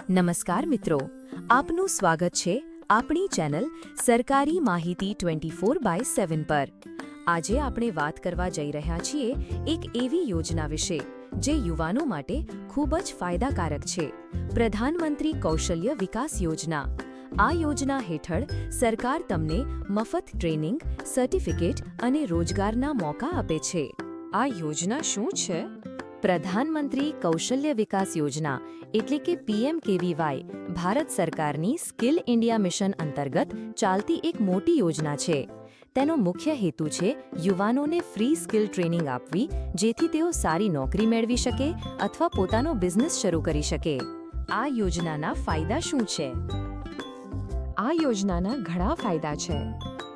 નમસ્કાર મિત્રો, આપનું સ્વાગત છે આપણી ચેનલ સરકારી માહિતી 24/7 પર। આજે આપણે વાત કરવા જઈ રહ્યા છીએ એક એવી યોજના વિશે જે યુવાનો માટે ખૂબ જ ફાયદાકારક છે, પ્રધાનમંત્રી કૌશલ્ય વિકાસ યોજના। આ યોજના હેઠળ સરકાર તમને મફત ટ્રેનિંગ, સર્ટિફિકેટ અને રોજગારના મોકા આપે છે। આ યોજના શું છે? પ્રધાનમંત્રી કૌશલ્ય વિકાસ યોજના એટલે કે PMKVY ભારત સરકારની સ્કિલ ઇન્ડિયા મિશન અંતર્ગત ચાલતી એક મોટી યોજના છે। તેનો મુખ્ય હેતુ છે યુવાનોને ફ્રી સ્કિલ ટ્રેનિંગ આપવી, જેથી તેઓ સારી નોકરી મેળવી શકે અથવા પોતાનો બિઝનેસ શરૂ કરી શકે। આ યોજનાના ફાયદા શું છે? આ યોજનાના ઘણા ફાયદા છે।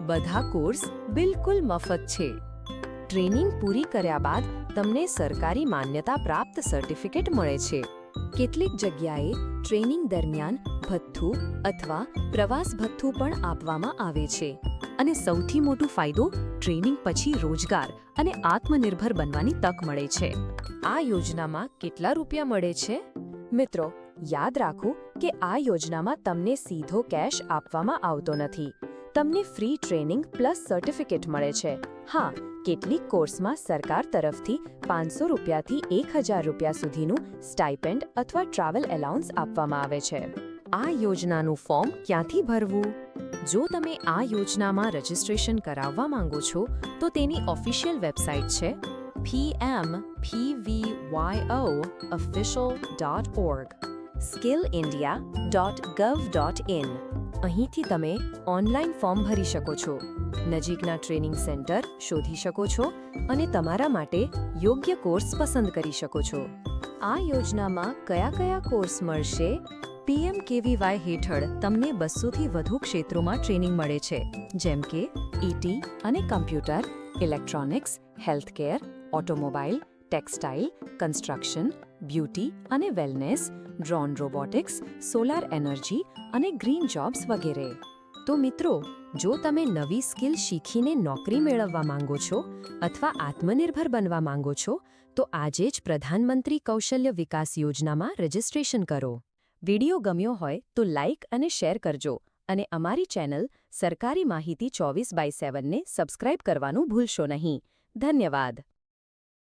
બધા કોર્સ બિલકુલ મફત છે। ટ્રેનિંગ પૂરી કર્યા બાદ તમને સરકારી માન્યતા પ્રાપ્ત સર્ટિફિકેટ મળે છે। કેટલીક જગ્યાએ ટ્રેનિંગ દરમિયાન ભથ્થું અથવા પ્રવાસ ભથ્થું પણ આપવામાં આવે છે। અને સૌથી મોટો ફાયદો, ટ્રેનિંગ પછી રોજગાર અને આત્મનિર્ભર બનવાની તક મળે છે। આ યોજનામાં કેટલા રૂપિયા મળે છે? મિત્રો, યાદ રાખો કે આ યોજનામાં તમને સીધો કેશ આપવામાં આવતો નથી। તમને ફ્રી ટ્રેનિંગ પ્લસ સર્ટિફિકેટ મળે છે। હા, કેટલીક કોર્સમાં સરકાર તરફથી 500 રૂપિયાથી 1000 રૂપિયા સુધીનું સ્ટાઇપેન્ડ અથવા ટ્રાવેલ એલાઉન્સ આપવામાં આવે છે। આ યોજનાનું ફોર્મ ક્યાંથી ભરવું? જો તમે આ યોજનામાં રજિસ્ટ્રેશન કરાવવા માંગો છો તો તેની ઓફિશિયલ વેબસાઇટ છે pmpvyoofficial.org, skillindia.gov.in। અહીંથી તમે ઓનલાઈન ફોર્મ ભરી શકો છો, નજીકના ટ્રેનિંગ સેન્ટર શોધી શકો છો અને તમારા માટે યોગ્ય કોર્સ પસંદ કરી શકો છો। આ યોજનામાં કયા કોર્સ મળશે? PMKVY હેઠળ તમને 200થી વધુ ક્ષેત્રોમાં ટ્રેનિંગ મળે છે, જેમ કે ET અને computer, electronics, healthcare, automobile, textile, construction, beauty અને wellness, drone robotics, solar energy અને ગ્રીન જોબ્સ વગેરે। તો મિત્રો, જો તમે નવી સ્કિલ શીખીને નોકરી મેળવવા માંગો છો અથવા આત્મનિર્ભર બનવા માંગો છો, તો આજે જ પ્રધાનમંત્રી કૌશલ્ય વિકાસ યોજનામાં રજિસ્ટ્રેશન કરો। વિડિયો ગમ્યો હોય તો લાઇક અને શેર કરજો અને અમારી ચેનલ સરકારી માહિતી 24/7 ને સબસ્ક્રાઇબ કરવાનું ભૂલશો નહીં। ધન્યવાદ।